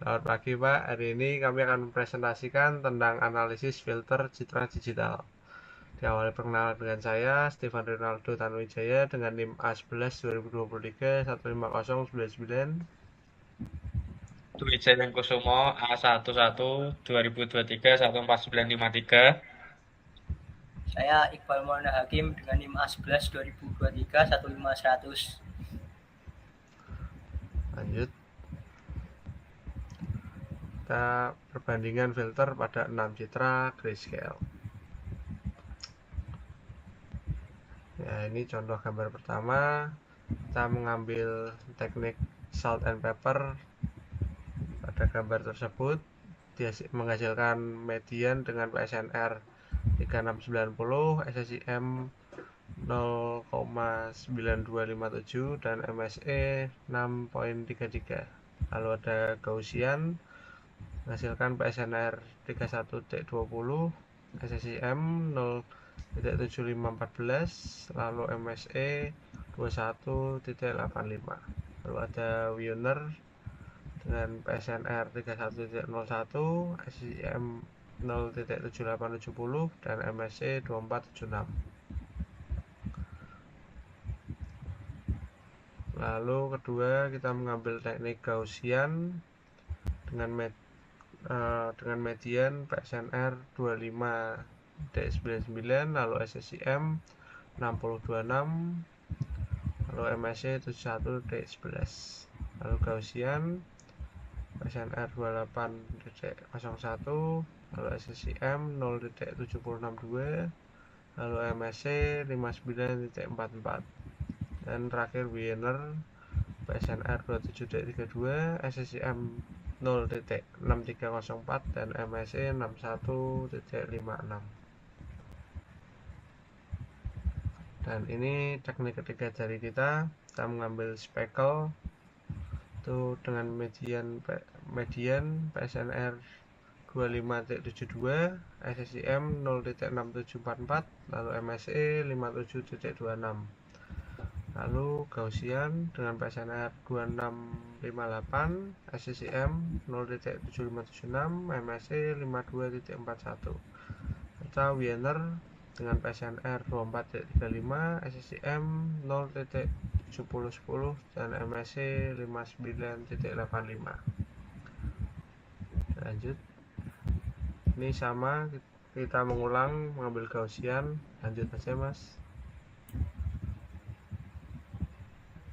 Selamat pagi Pak, hari ini kami akan mempresentasikan tentang analisis filter citra digital. Diawali perkenalan dengan saya, Stefan Ronaldo Tanuwijaya dengan NIM A11 2023 15099. Dwi Jaya Kusumo A11 2023 14953. Saya Iqbal Maulana Hakim dengan NIM A11 2023 15100. Lanjut, kita perbandingan filter pada 6 citra grayscale. Ya, ini contoh gambar pertama. Kita mengambil teknik salt and pepper pada gambar tersebut. Dia menghasilkan median dengan PSNR 3690, SSIM 0,9257 dan MSE 6,33. Lalu ada Gaussian menghasilkan PSNR 31.20, SSIM 0,7514, lalu MSE 21.85. Lalu ada Wiener dengan PSNR 31.01, SCM 0,7870 dan MSC 2476. Lalu kedua kita mengambil teknik Gaussian dengan median PSNR 25.99, lalu SCM 6026, lalu MSC 71.11. Lalu Gaussian PSNR 28.01, lalu SCM 0.7062, lalu MSC 59.44, dan terakhir Wiener PSNR 27.32, SCM 0.6304 dan MSC 61.56. Dan ini teknik ketiga dari kita mengambil speckle itu dengan median PSNR 25.72, SSIM 0.6744, lalu MSE 57.26. Lalu Gaussian dengan PSNR 2658, SSIM 0.7576, MSE 52.41. Serta Wiener dengan PSNR 24.35, SSIM 0.7010 dan MSC 59.85. Lanjut, ini sama, kita mengulang mengambil Gaussian. Lanjut aja Mas.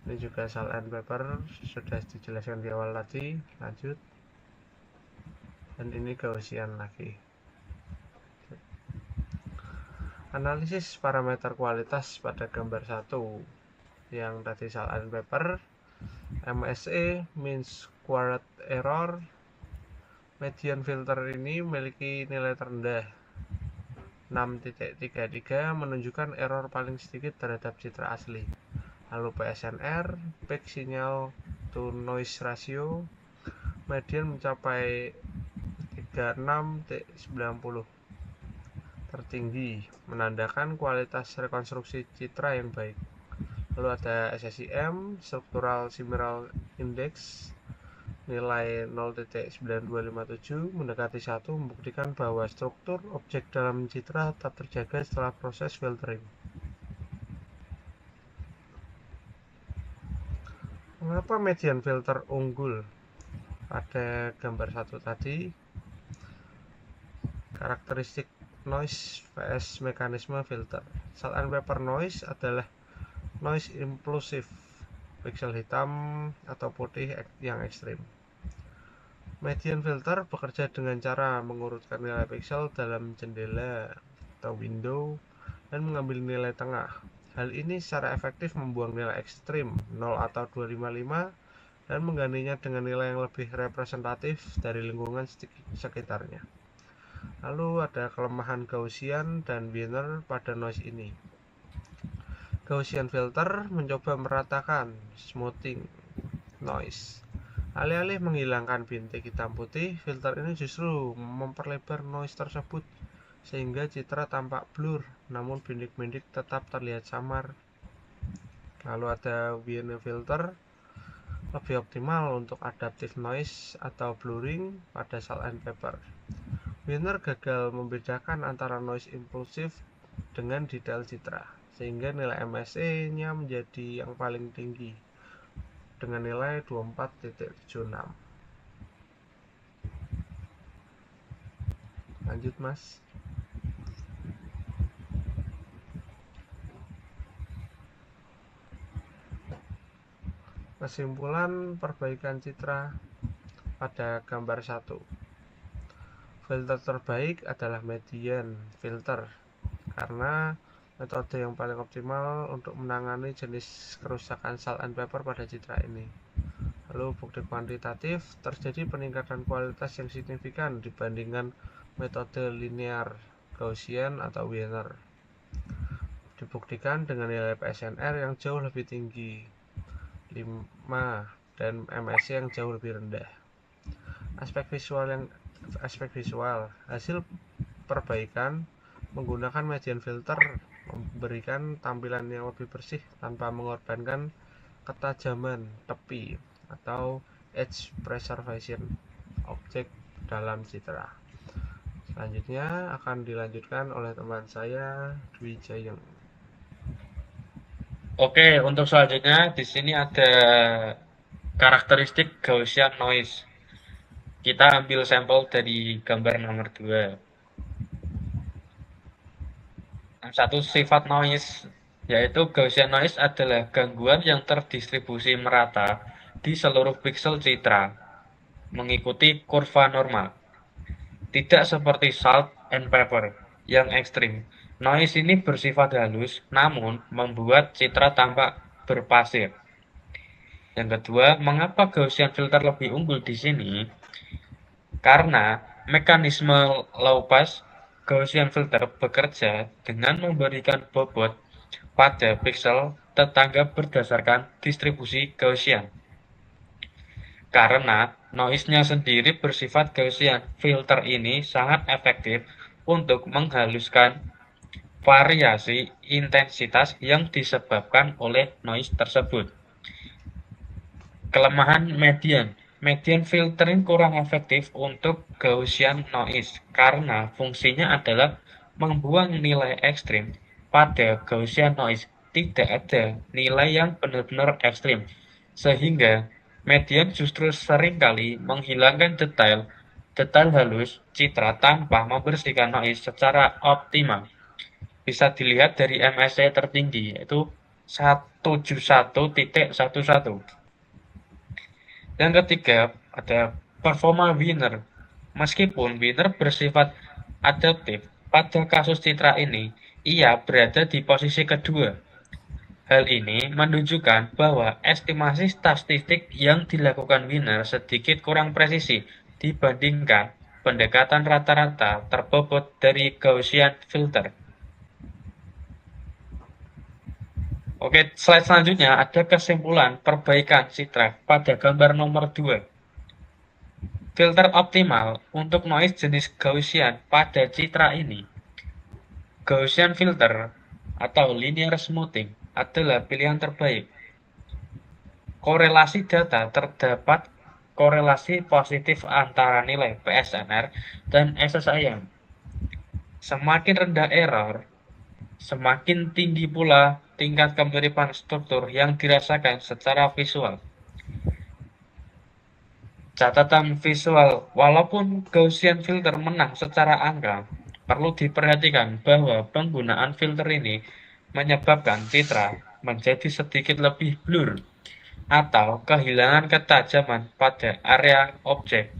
Ini juga salt and pepper, sudah dijelaskan di awal tadi. Lanjut, dan ini Gaussian lagi. Analisis parameter kualitas pada gambar 1 yang tadi salt and pepper, MSE mean squared error. Median filter ini memiliki nilai terendah 6.33, menunjukkan error paling sedikit terhadap citra asli. Lalu PSNR, peak signal to noise ratio, median mencapai 36.90, tertinggi, menandakan kualitas rekonstruksi citra yang baik. Lalu ada SSIM, Structural Similar Index, nilai 0.9257 mendekati 1, membuktikan bahwa struktur objek dalam citra tetap terjaga setelah proses filtering. Mengapa median filter unggul pada gambar 1 tadi? Karakteristik noise vs mekanisme filter. Salt and pepper noise adalah noise impulsif, pixel hitam atau putih yang ekstrim. Median filter bekerja dengan cara mengurutkan nilai pixel dalam jendela atau window dan mengambil nilai tengah. Hal ini secara efektif membuang nilai ekstrim 0 atau 255 dan menggantinya dengan nilai yang lebih representatif dari lingkungan sekitarnya. Lalu ada kelemahan Gaussian dan Wiener pada noise ini. Gaussian filter mencoba meratakan smoothing noise. Alih-alih menghilangkan bintik hitam putih, filter ini justru memperlebar noise tersebut sehingga citra tampak blur, namun bintik-bintik tetap terlihat samar. Lalu ada Wiener filter lebih optimal untuk adaptive noise atau blurring pada salt-and-pepper. Wiener gagal membedakan antara noise impulsif dengan detail citra, sehingga nilai MSE-nya menjadi yang paling tinggi dengan nilai 24.76. Lanjut, Mas. Kesimpulan perbaikan citra pada gambar 1. Filter terbaik adalah median filter karena metode yang paling optimal untuk menangani jenis kerusakan salt-and-pepper pada citra ini. Lalu bukti kuantitatif, terjadi peningkatan kualitas yang signifikan dibandingkan metode linear Gaussian atau Wiener. Dibuktikan dengan nilai PSNR yang jauh lebih tinggi, 5, dan MSE yang jauh lebih rendah. Aspek visual, hasil perbaikan menggunakan median filter memberikan tampilan yang lebih bersih tanpa mengorbankan ketajaman tepi atau edge preservation objek dalam citra. Selanjutnya akan dilanjutkan oleh teman saya Dwi Jayeng. Oke, untuk selanjutnya di sini ada karakteristik Gaussian noise. Kita ambil sampel dari gambar nomor 2. Satu sifat noise, yaitu Gaussian noise adalah gangguan yang terdistribusi merata di seluruh piksel citra, mengikuti kurva normal. Tidak seperti salt and pepper yang ekstrim. Noise ini bersifat halus, namun membuat citra tampak berpasir. Yang kedua, mengapa Gaussian filter lebih unggul di sini? Karena mekanisme low pass Gaussian filter bekerja dengan memberikan bobot pada piksel tetangga berdasarkan distribusi Gaussian. Karena noise-nya sendiri bersifat Gaussian, filter ini sangat efektif untuk menghaluskan variasi intensitas yang disebabkan oleh noise tersebut. Kelemahan median. Median filtering kurang efektif untuk Gaussian noise karena fungsinya adalah membuang nilai ekstrim. Pada Gaussian noise tidak ada nilai yang benar-benar ekstrim, sehingga median justru seringkali menghilangkan detail halus citra tanpa membersihkan noise secara optimal. Bisa dilihat dari MSE tertinggi, yaitu 171.11. Yang ketiga, ada performa Wiener. Meskipun Wiener bersifat adaptif, pada kasus citra ini, ia berada di posisi kedua. Hal ini menunjukkan bahwa estimasi statistik yang dilakukan Wiener sedikit kurang presisi dibandingkan pendekatan rata-rata terbobot dari Gaussian filter. Oke, slide selanjutnya ada kesimpulan perbaikan citra pada gambar nomor 2. Filter optimal untuk noise jenis Gaussian pada citra ini. Gaussian filter atau linear smoothing adalah pilihan terbaik. Korelasi data terdapat korelasi positif antara nilai PSNR dan SSIM. Semakin rendah error, semakin tinggi pula tingkat kemiripan struktur yang dirasakan secara visual. Catatan visual, walaupun Gaussian filter menang secara angka, perlu diperhatikan bahwa penggunaan filter ini menyebabkan citra menjadi sedikit lebih blur atau kehilangan ketajaman pada area objek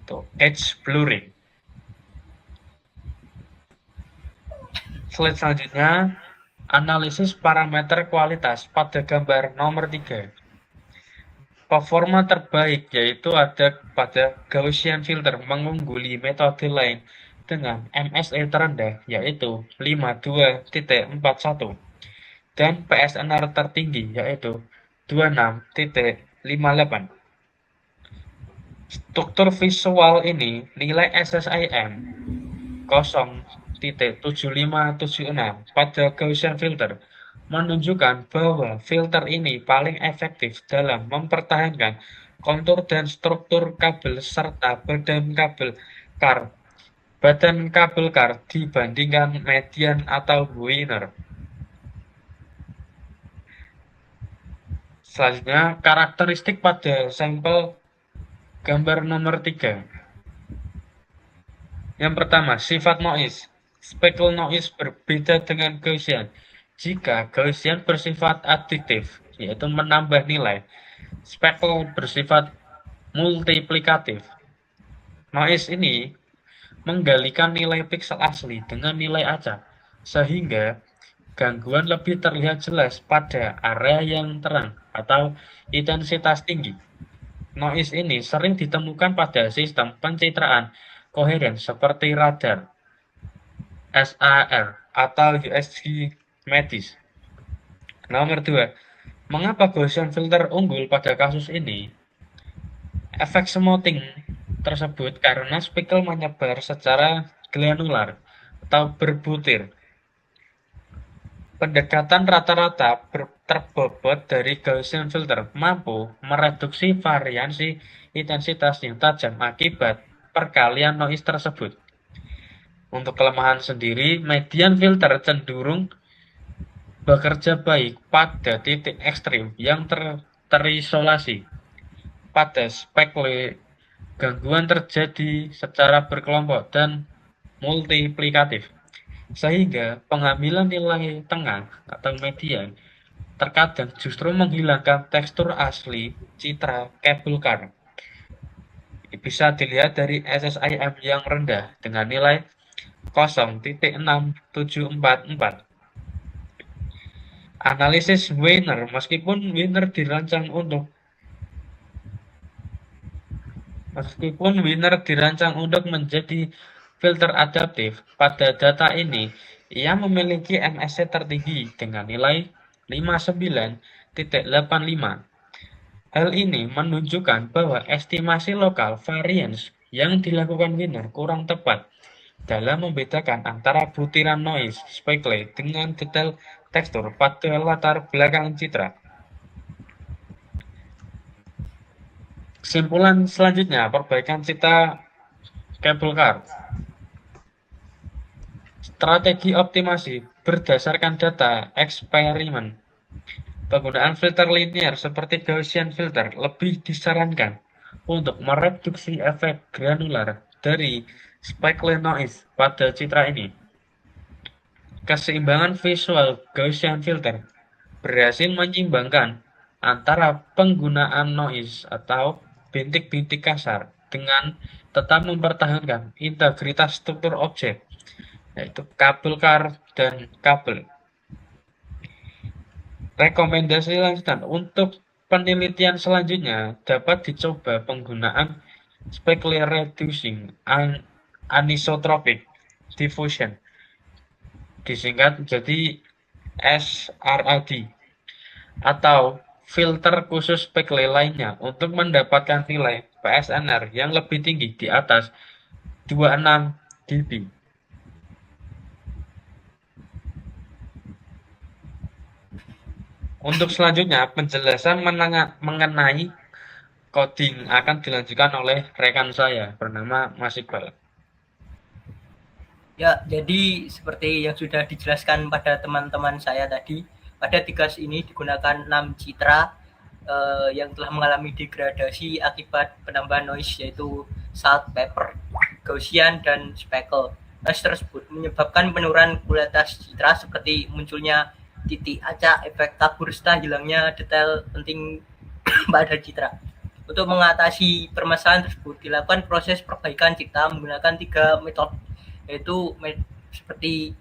atau edge blurring. Slide selanjutnya, analisis parameter kualitas pada gambar nomor 3. Performa terbaik yaitu ada pada Gaussian filter mengungguli metode lain dengan MSE terendah yaitu 52.41 dan PSNR tertinggi yaitu 26.58. Struktur visual ini nilai SSIM 0.7576 pada Gaussian filter menunjukkan bahwa filter ini paling efektif dalam mempertahankan kontur dan struktur kabel serta badan kabel kar dibandingkan median atau winner. Selanjutnya, karakteristik pada sampel gambar nomor 3. Yang pertama, sifat noise. Speckle noise berbeda dengan Gaussian. Jika Gaussian bersifat additif, yaitu menambah nilai, speckle bersifat multiplikatif. Noise ini menggalikan nilai piksel asli dengan nilai acak, sehingga gangguan lebih terlihat jelas pada area yang terang atau intensitas tinggi. Noise ini sering ditemukan pada sistem pencitraan koheren seperti radar, SAR, atau USG medis. Nomor 2. Mengapa Gaussian filter unggul pada kasus ini? Efek smoothing tersebut karena speckle menyebar secara granular atau berbukir. Pendekatan rata-rata terbobot dari Gaussian filter mampu mereduksi variasi intensitas yang tajam akibat perkalian noise tersebut. Untuk kelemahan sendiri, median filter cenderung bekerja baik pada titik ekstrim yang terisolasi. Pada speckle, gangguan terjadi secara berkelompok dan multiplikatif, sehingga pengambilan nilai tengah atau median terkadang justru menghilangkan tekstur asli citra kabel kar. Bisa dilihat dari SSIM yang rendah dengan nilai 0.6744. Analisis Wiener. Meskipun Wiener dirancang untuk menjadi filter adaptif, pada data ini ia memiliki MSC tertinggi dengan nilai 59.85. Hal ini menunjukkan bahwa estimasi lokal variance yang dilakukan Wiener kurang tepat dalam membedakan antara butiran noise speckle dengan detail tekstur pada latar belakang citra. Kesimpulan selanjutnya, perbaikan citra kabel kar. Strategi optimasi berdasarkan data eksperimen. Penggunaan filter linear seperti Gaussian filter lebih disarankan untuk mereduksi efek granular dari speckle noise pada citra ini. Keseimbangan visual Gaussian filter berhasil menyeimbangkan antara penggunaan noise atau bintik-bintik kasar dengan tetap mempertahankan integritas struktur objek, yaitu kabel kar dan kabel. Rekomendasi lanjutan untuk penelitian selanjutnya dapat dicoba penggunaan speckle reducing anisotropic diffusion, disingkat jadi SRAD, atau filter khusus speckle lainnya untuk mendapatkan nilai PSNR yang lebih tinggi di atas 26 dB. Untuk selanjutnya, penjelasan mengenai coding akan dilanjutkan oleh rekan saya bernama Mas Iqbal. Ya, jadi seperti yang sudah dijelaskan pada teman-teman saya tadi, pada tigas ini digunakan 6 citra yang telah mengalami degradasi akibat penambahan noise, yaitu salt, pepper, Gaussian, dan speckle. Noise tersebut menyebabkan penurunan kualitas citra seperti munculnya titik acak, efek kabur serta hilangnya detail penting pada citra. Untuk mengatasi permasalahan tersebut, dilakukan proses perbaikan citra menggunakan 3 metode, yaitu seperti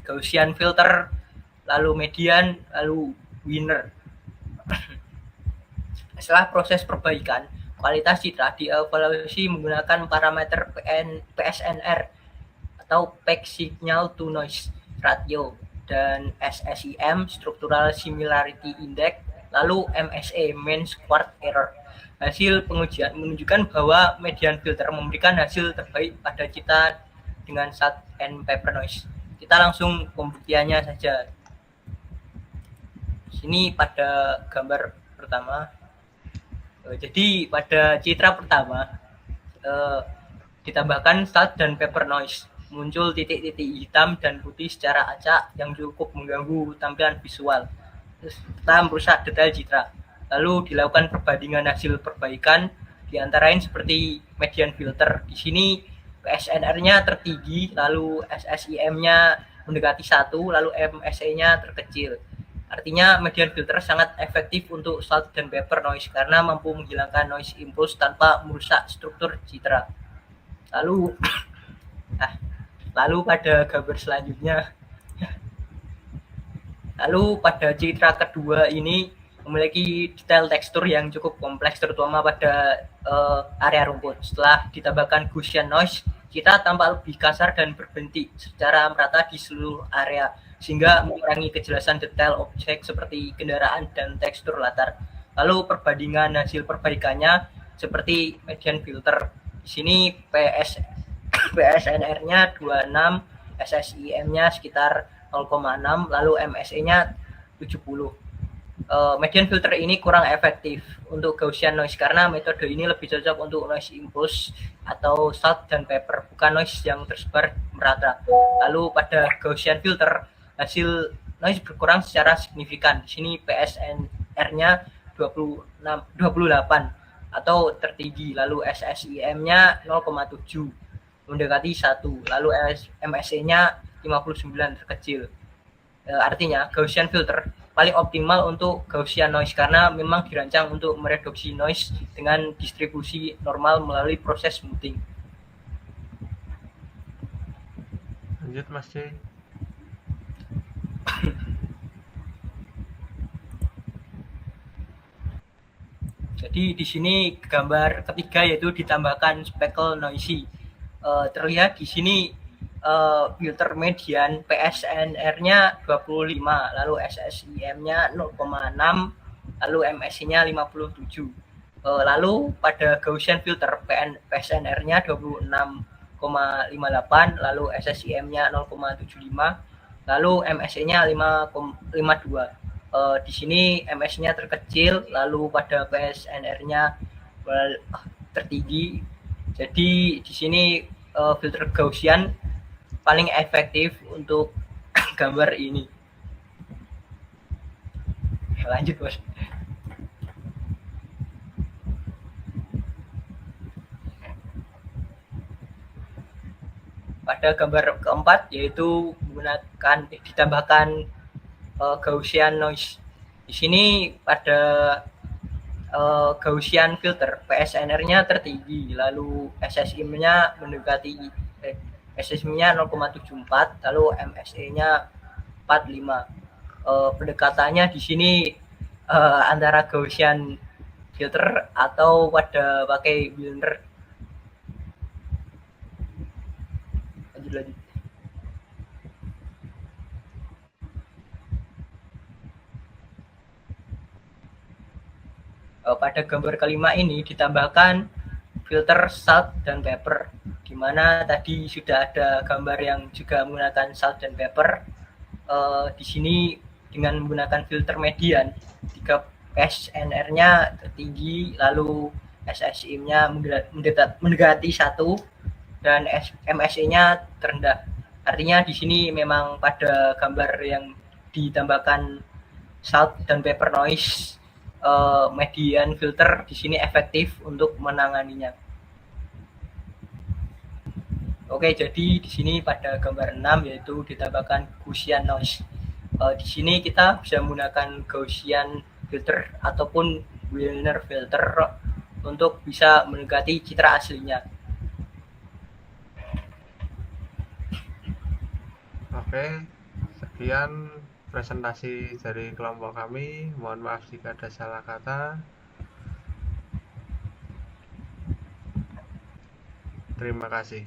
Gaussian filter, lalu median, lalu winner. Setelah proses perbaikan, kualitas citra dievaluasi menggunakan parameter PSNR atau Peak Signal to Noise Ratio, dan SSIM Structural Similarity Index, lalu MSE Mean Squared Error. Hasil pengujian menunjukkan bahwa median filter memberikan hasil terbaik pada citra dengan salt and pepper noise. Kita langsung pembuktiannya saja. Sini pada gambar pertama, jadi pada citra pertama ditambahkan salt dan pepper noise. Muncul titik-titik hitam dan putih secara acak yang cukup mengganggu tampilan visual serta merusak detail citra. Lalu dilakukan perbandingan hasil perbaikan, diantara lain seperti median filter. Di sini PSNR-nya tertinggi, lalu SSIM-nya mendekati 1, lalu MSE-nya terkecil. Artinya median filter sangat efektif untuk salt dan pepper noise karena mampu menghilangkan noise impulse tanpa merusak struktur citra. Lalu pada gambar selanjutnya, lalu pada citra kedua ini memiliki detail tekstur yang cukup kompleks, terutama pada area rumput. Setelah ditambahkan Gaussian noise, citra tampak lebih kasar dan berbentik secara merata di seluruh area, sehingga mengurangi kejelasan detail objek seperti kendaraan dan tekstur latar. Lalu perbandingan hasil perbaikannya seperti median filter. Di sini PSNR-nya 26, SSIM-nya sekitar 0,6, lalu MSE-nya 70. Median filter ini kurang efektif untuk Gaussian noise karena metode ini lebih cocok untuk noise impulse atau salt dan pepper, bukan noise yang tersebar merata. Lalu pada Gaussian filter, hasil noise berkurang secara signifikan. Di sini PSNR-nya 28 atau tertinggi, lalu SSIM-nya 0,7 mendekati 1, lalu MSE-nya 59 terkecil. Artinya Gaussian filter paling optimal untuk Gaussian noise karena memang dirancang untuk mereduksi noise dengan distribusi normal melalui proses smoothing. Lanjut Mas C. Jadi di sini gambar ketiga yaitu ditambahkan speckle noisy. Terlihat di sini filter median PSNR-nya 25, lalu SSIM-nya 0,6, lalu MSI-nya 57. Lalu pada Gaussian filter PSNR-nya 26,58, lalu SSIM-nya 0,75, lalu MSI-nya 5,52. Di sini MS-nya terkecil, lalu pada PSNR-nya tertinggi. Jadi di sini filter Gaussian paling efektif untuk gambar ini. Lanjut Bos. Pada gambar keempat yaitu ditambahkan Gaussian noise. Di sini pada Gaussian filter PSNR-nya tertinggi, lalu SSIM-nya mendekati SSIM-nya 0,74, lalu MSE-nya 45. Pendekatannya di sini antara Gaussian filter atau pada pakai Wilner. Lanjut. Pada gambar kelima ini ditambahkan filter salt dan pepper, di mana tadi sudah ada gambar yang juga menggunakan salt dan pepper. Di sini dengan menggunakan filter median, jika PSNR-nya tertinggi, lalu SSIM-nya mendekati 1 dan MSE-nya terendah. Artinya di sini memang pada gambar yang ditambahkan salt dan pepper noise, median filter di sini efektif untuk menanganinya. Oke, jadi di sini pada gambar 6 yaitu ditambahkan Gaussian noise. Di sini kita bisa menggunakan Gaussian filter ataupun Wilner filter untuk bisa mendekati citra aslinya. Oke, sekian presentasi dari kelompok kami. Mohon maaf jika ada salah kata. Terima kasih.